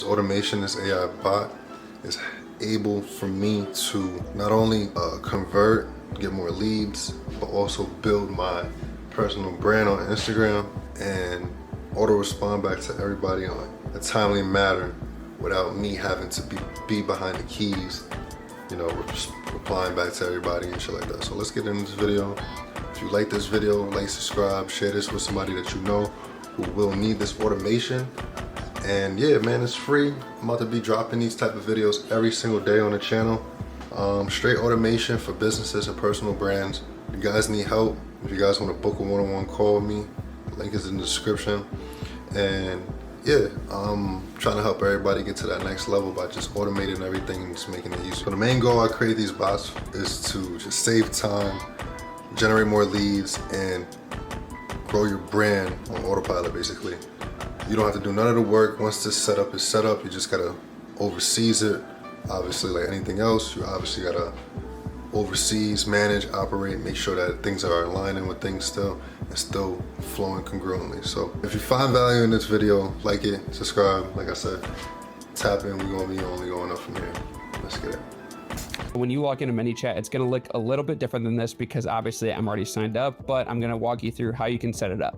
Automation, this AI bot is able for me to not only convert, get more leads, but also build my personal brand on Instagram and auto respond back to everybody on a timely manner without me having to be behind the keys, you know, replying back to everybody and shit like that. So let's get into this video. If you like this video, like, subscribe, share this with somebody that you know who will need this automation. And yeah, man, it's free. I'm about to be dropping these type of videos every single day on the channel. Straight automation for businesses and personal brands. If you guys need help, if you guys want to book a one-on-one call with me, the link is in the description. And yeah, I'm trying to help everybody get to that next level by just automating everything and just making it easy. So the main goal I create these bots is to just save time, generate more leads, and grow your brand on autopilot, basically. You don't have to do none of the work. Once this setup is set up, you just gotta oversees it. Obviously, like anything else, you obviously gotta overseas, manage, operate, make sure that things are aligning with things still and still flowing congruently. So if you find value in this video, like it, subscribe, like I said, tap in, we're gonna be only going up from here. Let's get it. When you log into ManyChat, it's gonna look a little bit different than this because obviously I'm already signed up, but I'm gonna walk you through how you can set it up.